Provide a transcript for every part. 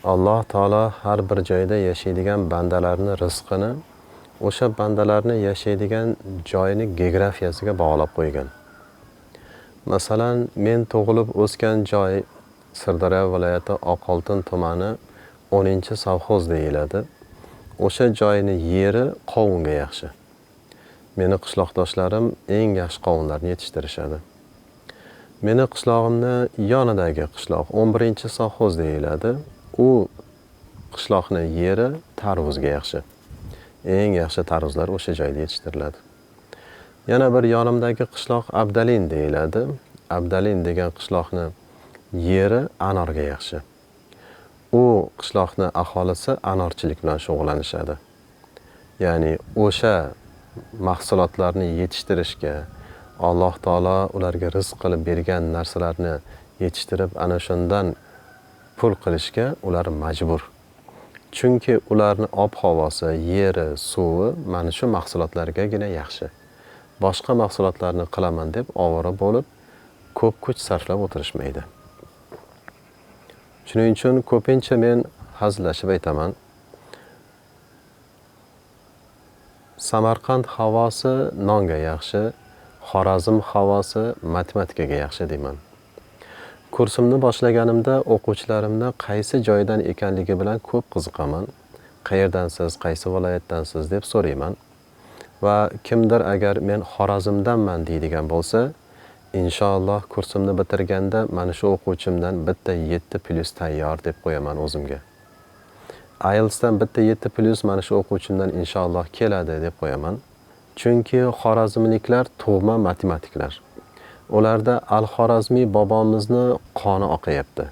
Alloh taolo har bir joyda yashaydigan bandalarni rizqini o'sha bandalarni yashaydigan joyini geografiyasiga bog'lab qo'ygan. Masalan, men tug'ilib o'sgan joy Sirdaryo viloyati Oqoltin tumani 10-sovxoz deyiladi. O'sha joyni yeri qovunga yaxshi. Meni qishloqdoshlarim eng yaxshi qovunlarni yetishtirishadi. Meni qishlog'imni yonidagi qishloq 11-sovxoz deyiladi. U qishloqni yeri tarvuzga yaxshi. Eng yaxshi tarvuzlar o'sha joyda yetishtiriladi. Yana bir yonimdagi qishloq Abdalin deyiladi. Abdalin degan qishloqni yeri anorga yaxshi. U qishloqni aholisi anorchilik bilan shug'ullanishadi. Ya'ni o'sha mahsulotlarni yetishtirishga Alloh taolo ularga rizq qilib bergan narsalarni yetishtirib ana shundan pul qilishga ular majbur. Chunki ularning ob-havosi, yeri, suvi mana shu mahsulotlargagina yaxshi. Boshqa mahsulotlarni qilaman deb ovora bo'lib, ko'p kuch sarflab o'tirishmaydi. Shuning uchun ko'pincha men hazillashib aytaman. Samarqand havosi nonga yaxshi, Xorazm havosi matematikaga yaxshi deyman. Kursimni boshlaganimda o'quvchilarimni qaysi joydan ekanligi bilan ko'p qiziqaman. Qayerdansiz, qaysi viloyatdansiz deb so'rayman. Va kimdir agar men Xorazmdanman deydigan bo'lsa, inshaalloh kursimni bitirganda mana shu o'quvchimdan bitta 7+ tayyor deb qo'yaman o'zimga. IELTSdan bitta 7+ mana shu o'quvchimdan inshaalloh keladi deb qo'yaman. Chunki xorazmliklar tug'ma matematiklar. Ularda Al-Xorazmiy bobomizni qoni oqayapti.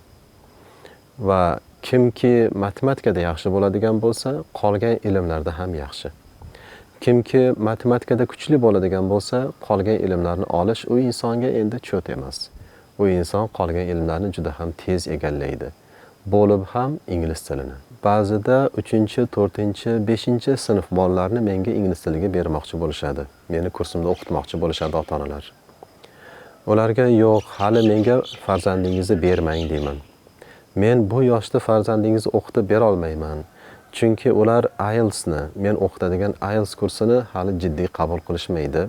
Va kimki matematikada yaxshi bo'ladigan bo'lsa, qolgan ilmlarda ham yaxshi. Kimki matematikada kuchli bo'ladigan bo'lsa, qolgan ilmlarni olish u insonga endi cho't emas. U inson qolgan ilmlarni juda ham tez egallaydi. Bo'lib ham ingliz tilini. Ba'zida 3, 4, 5 sinf bolalarni menga ingliz tiliga bermoqchi bo'lishadi. Meni kursimda o'qitmoqchi bo'lishadi ota-onalar. Ularga yo'q, hali menga farzandingizni bermang deyman. Men bu yoshda farzandingizni o'qitib bera olmayman. Chunki ular IELTSni, men o'qitadigan IELTS kursini hali jiddiy qabul qilishmaydi.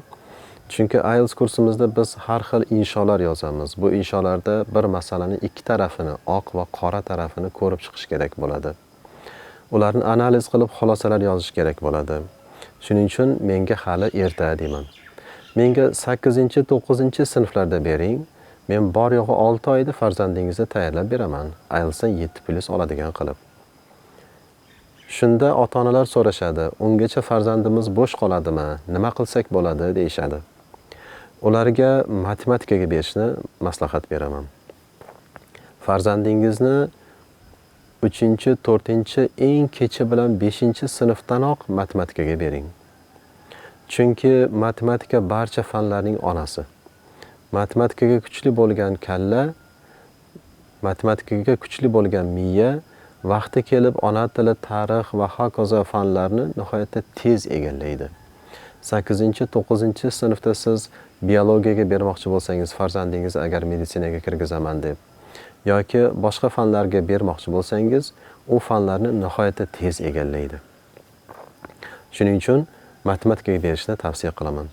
Chunki IELTS kursimizda biz har xil insholar yozamiz. Bu insholarda bir masalaning ikki tarafini, oq va qora tarafini ko'rib chiqish kerak bo'ladi. Ularni analiz qilib xulosalar yozish kerak bo'ladi. Shuning uchun menga hali erta deyman. Menga 8-9 sinflarda bering. Men bor yo'g'i 6 oyda farzandingizni tayyorlab beraman. IELTSdan 7+ oladigan qilib. Shunda ota-onalar so'rashadi, ungacha farzandimiz bo'sh qoladimi? Nima qilsak bo'ladi deyshadi. Ularga matematikaga berishni maslahat beraman. Farzandingizni 3, 4, eng kechi bilan 5-sinfdanoq matematikaga bering. Chunki matematika barcha fanlarning onasi. Matematikaga kuchli bo'lgan kalla, matematikaga kuchli bo'lgan miya vaqti kelib ona tili, tarix va hokazo fanlarni nihoyatda tez egallaydi. 8-9 sinfda siz biologiyaga bermoqchi bo'lsangiz, farzandingiz agar meditsinaga kirgizaman deb yoki boshqa fanlarga bermoqchi bo'lsangiz, u fanlarni nihoyatda tez egallaydi. Shuning uchun matematikaga berishni tavsiya qilaman.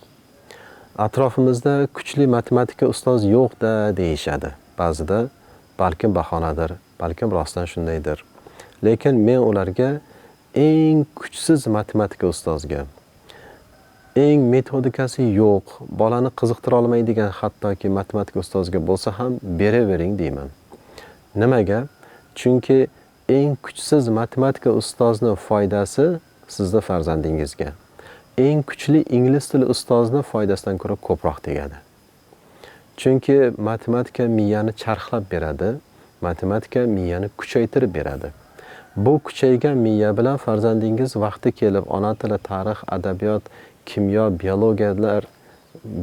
Atrofimizda kuchli matematika ustoz yo'q-da deyishadi. Ba'zida balkim bahonadir, balkim rostdan shundaydir. Lekin men ularga eng kuchsiz matematika ustozga, eng metodikasi yo'q, bolani qiziqtira olmaydigan hattoki matematika ustoziga bo'lsa ham beravering deyman. Nimaga? Chunki eng kuchsiz matematika ustozni foydasi sizning farzandingizga. Eng kuchli ingliz tili ustozni foydasidan ko'ra ko'proq tegadi. Chunki matematika miyani charxlab beradi, matematika miyani kuchaytirib beradi. Bu kuchaygan miya bilan farzandingiz vaqti kelib ona tili, tarix, adabiyot, kimyo,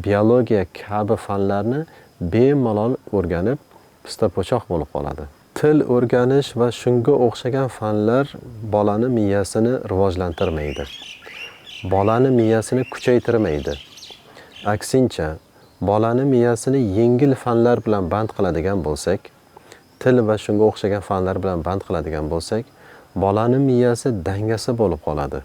biologiya kabi fanlarni bemalol o'rganib, pistapo'choq bo'lib qoladi. Til o'rganish va shunga o'xshagan fanlar bolani miyasini rivojlantirmaydi. Bolani miyasini kuchaytirmaydi. Aksincha, bolani miyasini yengil fanlar bilan band qiladigan bo'lsak, til va shunga o'xshagan fanlar bilan band qiladigan bo'lsak, bolani miyasi dangasa bo'lib qoladi.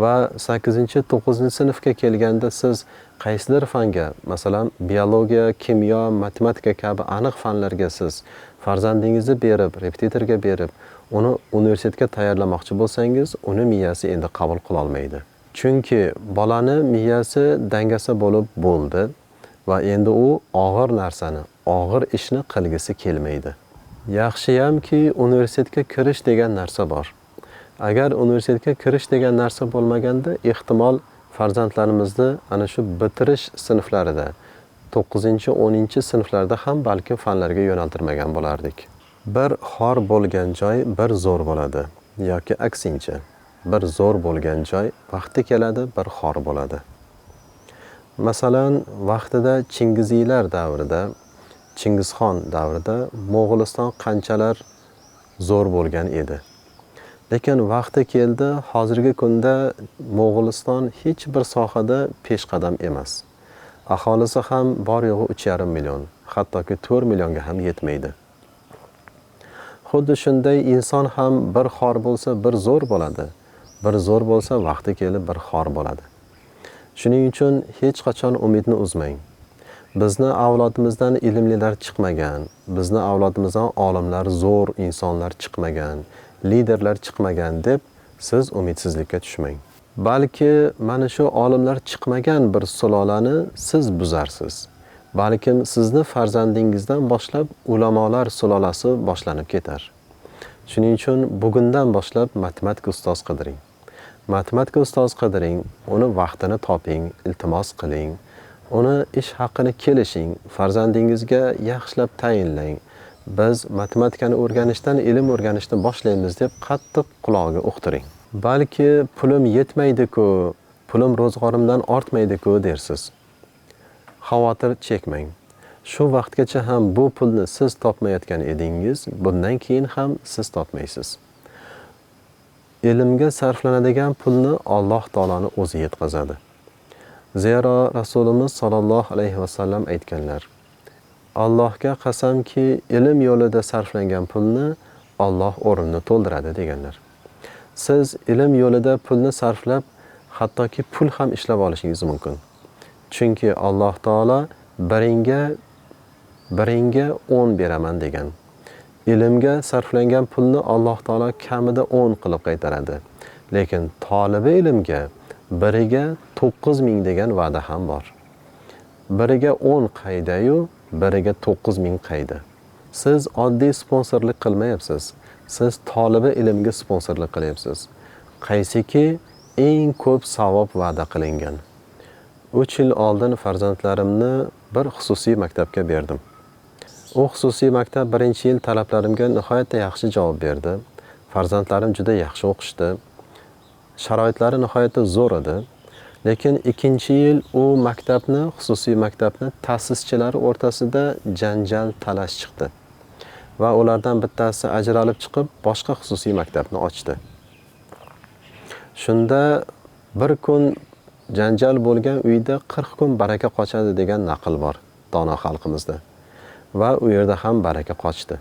Va 8-9 sinfga kelganda siz qaysidir fanga, masalan, biologiya, kimyo, matematika kabi aniq fanlarga siz farzandingizni berib, repetitorga berib, uni universitetga tayyorlamoqchi bo'lsangiz, uni miyasi endi qabul qila olmaydi. Chunki bolani miyasi dangasa bo'lib bo'ldi va endi u og'ir narsani, og'ir ishni qilgisi kelmaydi. Yaxshiyamki universitetga kirish degan narsa bor. Agar universitetga kirish degan narsa bo'lmaganda, ehtimol farzandlarimizni ana shu bitirish sinflarida, 9-10 sinflarda ham balki fanlarga yo'naltirmagan bo'lardik. Bir xor bo'lgan joy bir zo'r bo'ladi yoki aksincha. Bir zo'r bo'lgan joy vaqti keladi, bir xor bo'ladi. Masalan, vaqtida Chingiziylar davrida, Chingizxon davrida Mo'g'uliston qanchalar zo'r bo'lgan edi. Lekin vaqti keldi, hozirgi kunda Mo'g'uliston hech bir sohada peshqadam emas. Aholisi ham bor yo'g'i 3,5 million, hattoki 4 millionga ham yetmaydi. Xuddi shunday inson ham bir xor bo'lsa, bir zo'r bo'ladi. Bir zo'r bo'lsa, vaqti kelib bir xor bo'ladi. Shuning uchun hech qachon umidni uzmang. Bizni avlodimizdan ilmlilar chiqmagan, bizni avlodimizdan olimlar, zo'r insonlar chiqmagan, liderlar chiqmagan deb siz umidsizlikka tushmang. Balki mana shu olimlar chiqmagan bir sulolani siz buzarsiz. Balkim sizni farzandingizdan boshlab ulamolar sulolasi boshlanib ketar. Shuning uchun bugundan boshlab matematika ustoz qidiring. Matematika ustoz qidiring, uni vaqtini toping, iltimos qiling, uni ish haqini kelishing, farzandingizga yaxshilab tayinlang. Biz matematikani o'rganishdan ilm o'rganishni boshlaymiz deb qattiq qulog'iga uqtiring. Balki pulim yetmaydi-ku, pulim ro'zg'orimdan ortmaydi-ku dersiz. Xavotir chekmang. Shu vaqtgacha ham bu pulni siz topmayotgan edingiz, bundan keyin ham siz topmaysiz. Ilmga sarflanadigan pulni Alloh taoloni o'zi yetkazadi. Zero Rasulimiz sollallohu alayhi vasallam aytganlar: Allohga qasamki, ilm yo'lida sarflangan pulni Alloh o'rnini to'ldiradi deganlar. Siz ilm yo'lida pulni sarflab, hattoki pul ham ishlab olishingiz mumkin. Chunki Alloh taolo biringa 10 beraman degan. Ilmga sarflangan pulni Alloh taolo kamida 10 qilib qaytaradi. Lekin tolibi ilmga biriga 9000 degan va'da ham bor. Biriga 10 qayda-yu, biriga 9000 qayda. Siz oddiy sponsorlik qilmayapsiz. Siz tolibi ilmga sponsorlik qilyapsiz. Qaysiki eng ko'p savob va'da qilingan. 3 yil oldin farzandlarimni bir xususiy maktabga berdim. U xususiy maktab 1-yil talablarimga nihoyatda yaxshi javob berdi. Farzandlarim juda yaxshi o'qishdi. Sharoitlari nihoyatda zo'r edi. Lekin 2-yil u maktabni, xususiy maktabni ta'sischilari o'rtasida janjal, talash chiqdi. Va ulardan bittasi ajralib chiqib, boshqa xususiy maktabni ochdi. Shunda bir kun janjal bo'lgan uyda 40 kun baraka qochadi degan naql bor dono xalqimizda. Va u yerda ham baraka qochdi.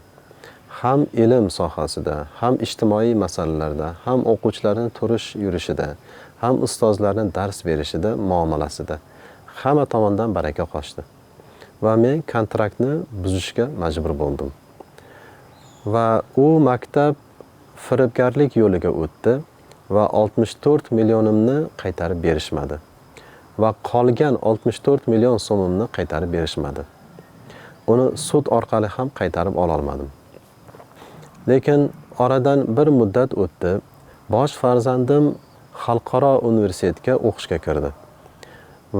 Ham ilm sohasida, ham ijtimoiy masalalarda, ham o'quvchilarning turish yurishida, ham ustozlarning dars berishida, muomalasida hamma tomondan baraka qochdi. Va men kontraktni buzishga majbur bo'ldim. Va u maktab firibgarlik yo'liga o'tdi va 64 millionimni qaytarib berishmadi. Va qolgan 64 million so'mimni qaytarib berishmadi. Uni sud orqali ham qaytarib ola olmadim. Lekin oradan bir muddat o'tdi. Bosh farzandim xalqaro universitetga o'qishga kirdi.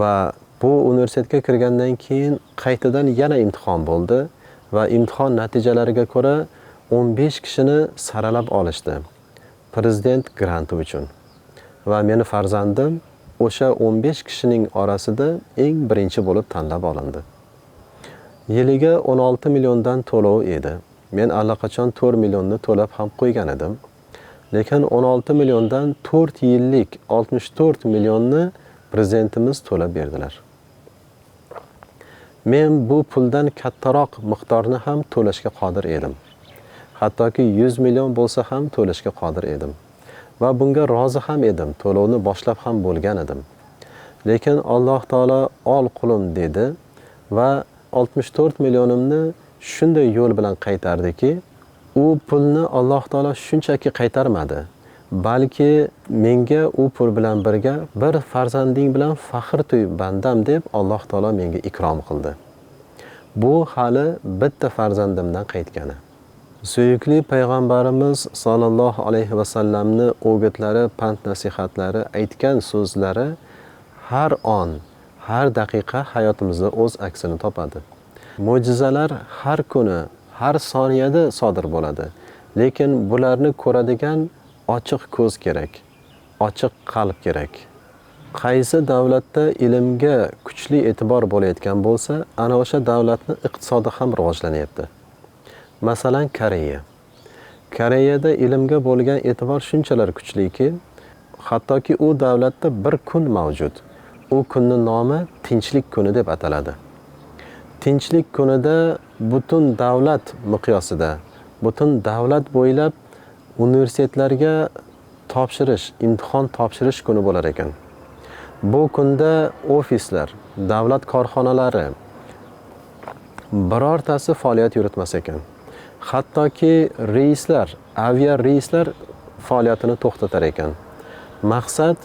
Va bu universitetga kirgandan keyin qaytadan yana imtihon bo'ldi va imtihon natijalariga ko'ra 15 kishini saralab olishdi. Prezident granti uchun. Va meni farzandim o'sha 15 kishining orasida eng birinchi bo'lib tanlab olindi. Yiliga 16 milliondan to'lov edi. Men allaqachon 4 millionni to'lab ham qo'ygan edim. Lekin 16 milliondan 4 yillik 64 millionni prezidentimiz to'lab berdilar. men bu puldan kattaroq miqdorni ham to'lashga qodir edim. Hattoki 100 million bo'lsa ham to'lashga qodir edim. Va bunga rozi ham edim, to'lovni boshlab ham bo'lgan edim. Lekin Alloh taolo ol qulim dedi va 64 millionimni shunday yo'l bilan qaytardiki, u pulni Alloh taolo shunchaki qaytarmadi, balki menga u pul bilan birga bir farzanding bilan faxr to'y bandam deb Alloh taolo menga ikrom qildi. Bu hali bitta farzandimdan qaytgani. Suyukli payg'ambarimiz sollallohu alayhi va sallamni o'gitlari, pand nasihatlari, aytgan so'zlari har on, har daqiqa hayotimizda o'z aksini topadi. Mo'jizalar har kuni, har soniyada sodir bo'ladi. Lekin bularni ko'radigan ochiq ko'z kerak, ochiq qalb kerak. Qaysi davlatda ilmga kuchli e'tibor bo'layotgan bo'lsa, ana o'sha davlatning iqtisodi ham rivojlanyapti. Masalan, Koreya. Koreyada ilmga bo'lgan e'tibor shunchalar kuchliki, hattoki u davlatda bir kun mavjud. U kunning nomi Tinchlik kuni deb ataladi. Tinchlik kunida butun davlat miqyosida, butun davlat bo'ylab universitetlarga topshirish, imtihon topshirish kuni bo'lar ekan. Bu kunda ofislar, davlat korxonalari birortasi faoliyat yuritmas ekan. Hattoki reyslar, avia reyslar faoliyatini to'xtatar ekan. Maqsad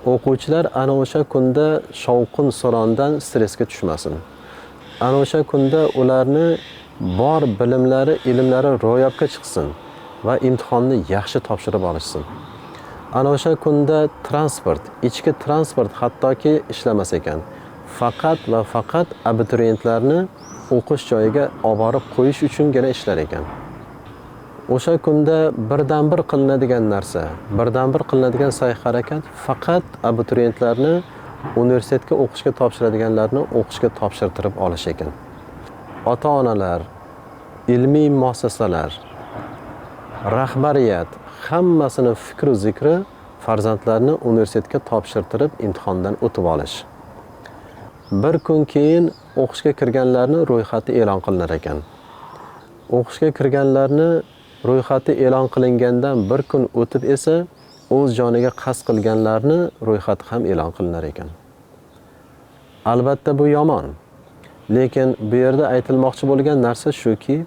o'quvchilar ana o'sha kunda shovqin surondan stressga tushmasin. Ana o'sha kunda ularni bor bilimlari, ilmlari ro'yobga chiqsin va imtihonni yaxshi topshirib olishsin. Ana o'sha kunda transport, ichki transport hattoki ishlamas ekan. Faqat va faqat abituriyentlarni o'qish joyiga olib borib qo'yish uchungina ishlar ekan. O'sha kunda birdan bir qilinadigan narsa, birdan bir qilinadigan sa'y-harakat faqat abituriyentlarni universitetga o'qishga topshiradiganlarni o'qishga topshirtirib olish ekan. Ota-onalar, ilmiy muassasalar, rahbariyat hammasini fikr-u zikri farzandlarni universitetga topshirtirib imtihondan o'tib olish. Bir kun keyin o'qishga kirganlarni ro'yxati e'lon qilinar ekan. O'qishga kirganlarni ro'yxati e'lon qilingandan bir kun o'tib esa o'z joniga qasd qilganlarni ro'yxati ham e'lon qilinar ekan. Albatta bu yomon. Lekin bu yerda aytilmoqchi bo'lgan narsa shuki,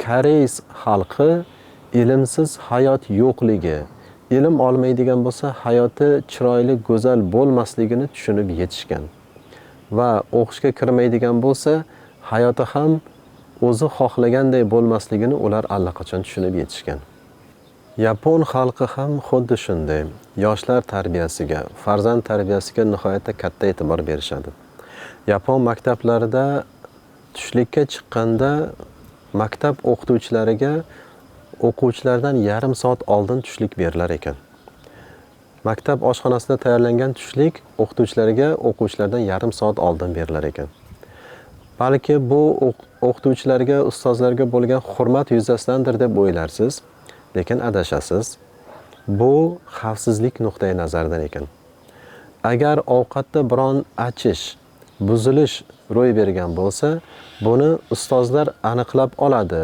Koreys xalqi ilmsiz hayot yo'qligi, ilm olmaydigan bo'lsa hayoti chiroyli, go'zal bo'lmasligini tushunib yetishgan. Va o'qishga kirmaydigan bo'lsa hayoti ham o'zi xohlaganday bo'lmasligini ular allaqachon tushunib yetishgan. Yapon xalqi ham xuddi shunday. Yoshlar tarbiyasiga, farzand tarbiyasiga nihoyatda katta e'tibor berishadi. Yapon maktablarida tushlikka chiqqanda maktab o'qituvchilariga o'quvchilardan yarim soat oldin tushlik berilar ekan. Maktab oshxonasida tayyorlangan tushlik o'qituvchilarga o'quvchilardan yarim soat oldin berilar ekan. Balki bu o'qituvchilarga, ustozlarga bo'lgan hurmat yuzasidandir deb o'ylarsiz, lekin adashasiz. Bu xavfsizlik nuqtai nazaridan ekan. Agar ovqatda biron achish, buzilish ro'y bergan bo'lsa, buni ustozlar aniqlab oladi.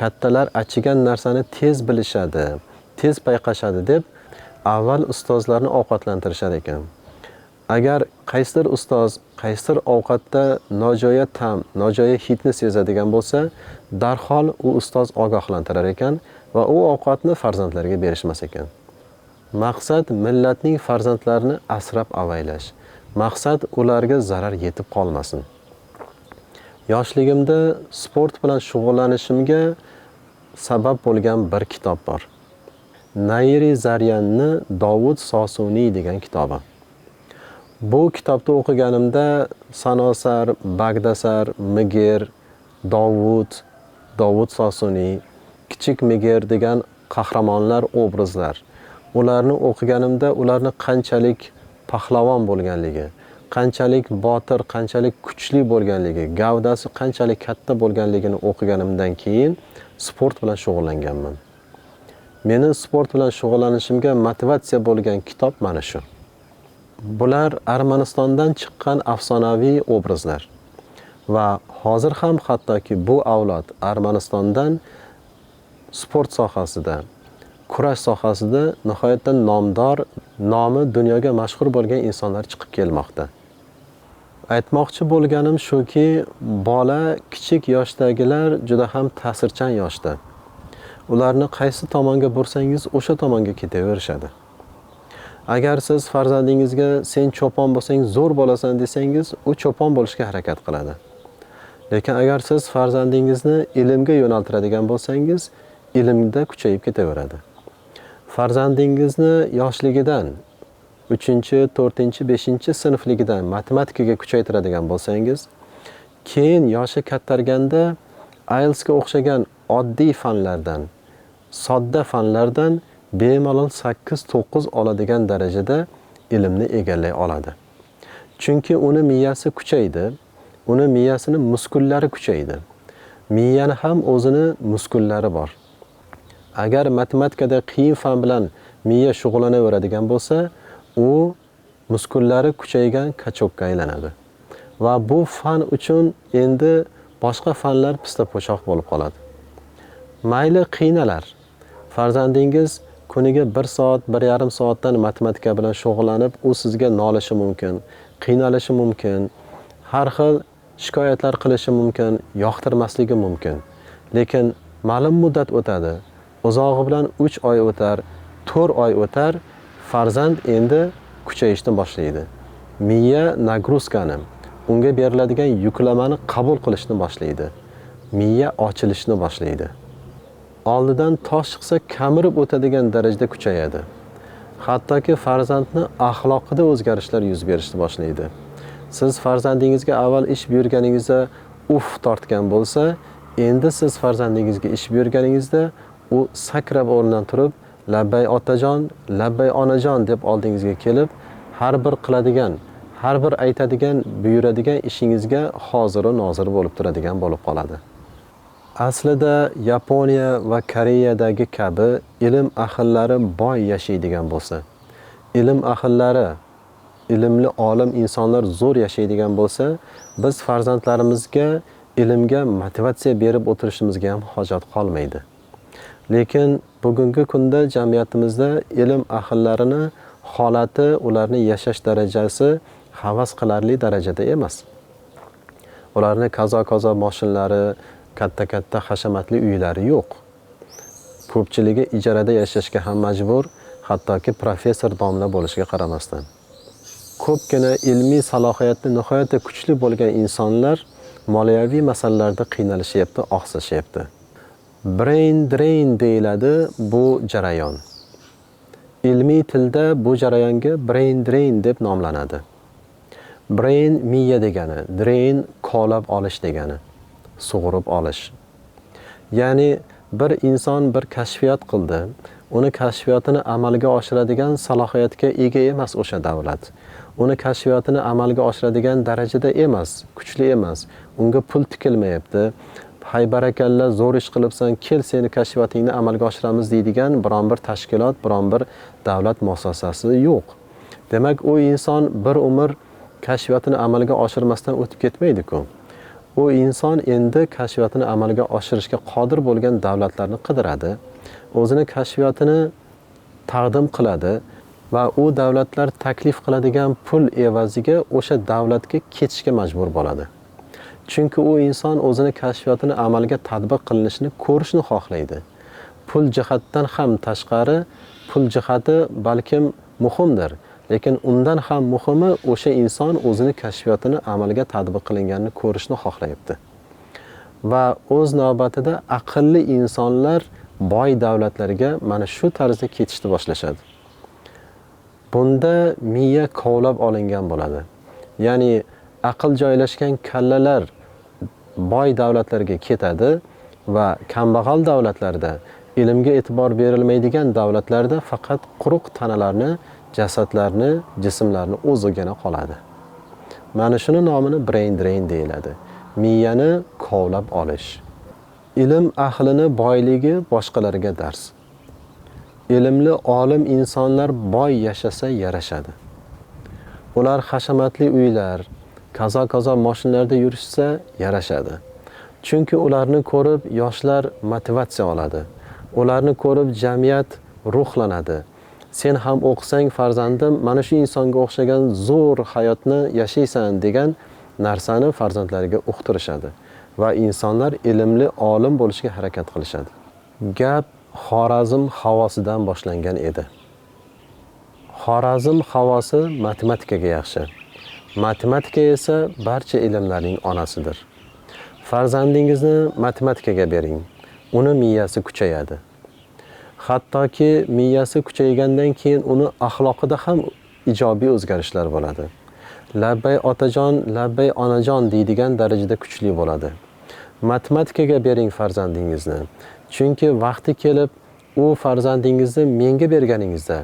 Kattalar achigan narsani tez bilishadi, tez payqashadi deb avval ustozlarni ovqatlantirishar ekan. Agar qaysidir ustoz, qaysidir ovqatda nojo'ya ta'm, nojo'ya hidni sezadigan bo'lsa, darhol u ustoz ogohlantirar ekan va u ovqatni farzandlarga berishmas ekan. Maqsad millatning farzandlarini asrab avaylash. Maqsad ularga zarar yetib qolmasin. Yoshligimda sport bilan shug'ullanishimga sabab bo'lgan bir kitob bor. Nairi Zaryanni Dovud Sosuniy degan kitobi. Bu kitobni o'qiganimda Sanosar, Bagdasar, Migir, Dovud Sosuniy, Kichik Migir degan qahramonlar, obrazlar. Ularni o'qiganimda ularni qanchalik pahlavon bo'lganligi, qanchalik botir, qanchalik kuchli bo'lganligi, gavdasi qanchalik katta bo'lganligini o'qiganimdan keyin sport bilan shug'ullanganman. Meni sport bilan shug'ullanishimga motivatsiya bo'lgan kitob mana shu. Bular Armanistondan chiqqan afsonaviy obrazlar. Va hozir ham hattoki bu avlod Armanistondan sport sohasida, kurash sohasida nihoyatda nomdor, nomi dunyoga mashhur bo'lgan insonlar chiqib kelmoqda. Aytmoqchi bo'lganim shuki, bola kichik yoshdagilar juda ham ta'sirchan yoshda. Ularni qaysi tomonga bursangiz, o'sha tomonga ketaverishadi. Agar siz farzandingizga sen cho'pon bo'lsang zo'r bo'lasan desangiz, u cho'pon bo'lishga harakat qiladi. Lekin agar siz farzandingizni ilmga yo'naltiradigan bo'lsangiz, ilmda kuchayib ketaveradi. Farzandingizni yoshligidan 3-4-5-sinfligidan matematikaga kuchaytiradigan bo'lsangiz, keyin yoshi kattarganda IELTSga o'xshagan oddiy fanlardan, sodda fanlardan bemalol 8-9 oladigan darajada ilmni egallay oladi. Chunki uni miyasi kuchaydi, uni miyasini muskullari kuchaydi. Miyani ham o'zini muskullari bor. Agar matematikada qiyin fan bilan miya shug'ullanaveradigan bo'lsa, u muskullari kuchaygan kachokka aylanadi. Va bu fan uchun endi boshqa fanlar pista po'choq bo'lib qoladi. Mayli qiynalar. Farzandingiz kuniga 1 soat, 1,5 soatdan matematika bilan shug'ullanib, u sizga nolishi mumkin, qiynalishi mumkin, har xil shikoyatlar qilishi mumkin, yoqtirmasligi mumkin. Lekin ma'lum muddat o'tadi. Uzog'i bilan 3 oy o'tar, 4 oy o'tar, farzand endi kuchayishni boshlaydi. Miya nagruzkani, unga beriladigan yuklamani qabul qilishni boshlaydi. Miya ochilishni boshlaydi. Oldidan tosh chiqsa kamirib o'tadigan darajada kuchayadi. Hattoki farzandni axloqida o'zgarishlar yuz berishni boshlaydi. Siz farzandingizga avval ish buyurganingizda uf tortgan bo'lsa, endi siz farzandingizga ish buyurganingizda u sakrab o'rnidan turib, labbay otajon, labbay onajon deb oldingizga kelib, har bir qiladigan, har bir aytadigan, buyuradigan ishingizga hozir va nozir bo'lib turadigan bo'lib qoladi. Aslida Yaponiya va Koreyadagi kabi ilm ahllari boy yashaydigan bo'lsa, ilm ahllari, ilmli olim insonlar zo'r yashaydigan bo'lsa, biz farzandlarimizga ilmga motivatsiya berib o'tirishimizga ham hojat qolmaydi. Lekin bugungi kunda jamiyatimizda ilm ahllarini holati, ularni yashash darajasi havas qilarli darajada emas. Ularni kazo mashinalari, katta hashamatli uylari yo'q. Ko'pchiligi ijarada yashashga ham majbur, hattoki professor domla bo'lishiga qaramasdan. Ko'pgina ilmiy salohiyatli nihoyatda kuchli bo'lgan insonlar moliyaviy masalalarda qiynalishyapti, oqsashyapti. Brain drain deyiladi bu jarayon. Ilmiy tilda bu jarayonga brain drain deb nomlanadi. Brain miya degani, drain kovlab olish degani, sug'urib olish. Ya'ni bir inson bir kashfiyot qildi, uni kashfiyotini amalga oshiradigan salohiyatga ega emas o'sha davlat. Uni kashfiyotini amalga oshiradigan darajada emas, kuchli emas. Unga pul tikilmayapti. Hay barakalla, zo'r ish qilibsan, kel seni kashfiyotingni amalga oshiramiz deydigan biron bir tashkilot, biron bir davlat muassasasi yo'q. Demak, u inson bir umr kashfiyotini amalga oshirmasdan o'tib ketmaydi-ku. U inson endi kashfiyotini amalga oshirishga qodir bo'lgan davlatlarni qidiradi. O'zini kashfiyotini taqdim qiladi va u davlatlar taklif qiladigan pul evaziga o'sha davlatga ketishga majbur bo'ladi. Chunki u inson o'zini kashfiyotini amalga tatbiq qilinishini ko'rishni xohlaydi. Pul jihatdan ham tashqari, pul jihati balkim muhimdir, lekin undan ham muhimi o'sha inson o'zini kashfiyotini amalga tatbiq qilinganini ko'rishni xohlayapti. Va o'z navbatida aqlli insonlar boy davlatlarga mana shu tarzda ketishni boshlashadi. Bunda miya kovlab olingan bo'ladi. Ya'ni aql joylashgan kallalar boy davlatlarga ketadi va kambag'al davlatlarda, ilmga e'tibor berilmaydigan davlatlarda faqat quruq tanalarni, jasadlarni, jismlarni o'zigina qoladi. Mana shuni nomini brain drain deyiladi. Miyani kovlab olish. Ilm ahlini boyligi boshqalarga dars. Ilmli olim insonlar boy yashasa yarashadi. Ular hashamatli uylar, kazo mashinalarda yurishsa yarashadi. Chunki ularni ko'rib yoshlar motivatsiya oladi. Ularni ko'rib jamiyat ruhlanadi. Sen ham o'qisang farzandim, mana shu insonga o'xshagan zo'r hayotni yashaysan degan narsani farzandlariga uqtirishadi va insonlar ilmli olim bo'lishga harakat qilishadi. Gap Xorazm havosidan boshlangan edi. Xorazm havosi matematikaga yaxshi. Matematika esa barcha ilmlarning onasidir. Farzandingizni matematikaga bering. Uni miyasi kuchayadi. Hattoki miyasi kuchaygandan keyin uni axloqida ham ijobiy o'zgarishlar bo'ladi. Labbay otajon, labbay onajon deydigan darajada kuchli bo'ladi. Matematikaga bering farzandingizni. Chunki vaqti kelib u farzandingizni menga berganingizda,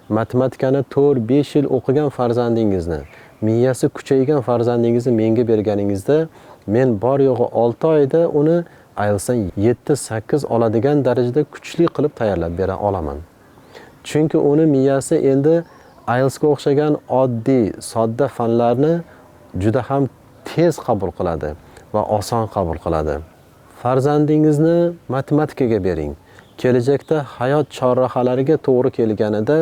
matematikani 4-5 yil o'qigan farzandingizni, miyasi kuchaygan farzandingizni menga berganingizda, men bor yo'g'i 6 oyda uni IELTSdan 7-8 oladigan darajada kuchli qilib tayyorlab bera olaman. Chunki uni miyasi endi IELTSga o'xshagan oddiy, sodda fanlarni juda ham tez qabul qiladi va oson qabul qiladi. Farzandingizni matematikaga bering. Kelajakda hayot chorrahalariga to'g'ri kelganida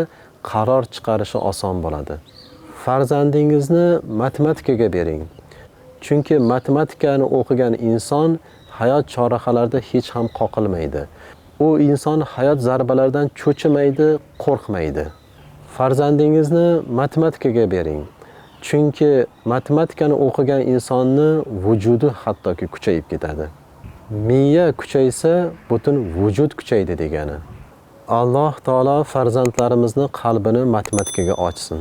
qaror chiqarishi oson bo'ladi. Farzandingizni matematikaga bering. Chunki matematikani o'qigan inson hayot chorrahalarida hech ham qoqilmaydi. U inson hayot zarbalaridan cho'chimaydi, qo'rqmaydi. Farzandingizni matematikaga bering. Chunki matematikani o'qigan insonni vujudi hattoki kuchayib ketadi. Miya kuchaysa, butun vujud kuchaydi degani. Alloh taolo farzandlarimizni qalbini matematikaga ochsin.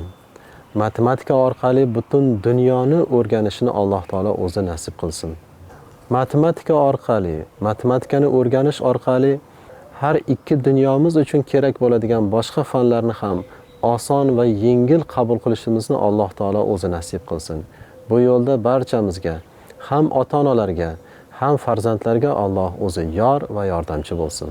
Matematika orqali butun dunyoni o'rganishini Alloh taolo o'zi nasib qilsin. Matematika orqali, matematikani o'rganish orqali har ikki dunyomiz uchun kerak bo'ladigan boshqa fanlarni ham oson va yengil qabul qilishimizni Alloh taolo o'zi nasib qilsin. Bu yo'lda barchamizga, ham ota-onalarga, ham farzandlarga Alloh o'zi yor va yordamchi bo'lsin.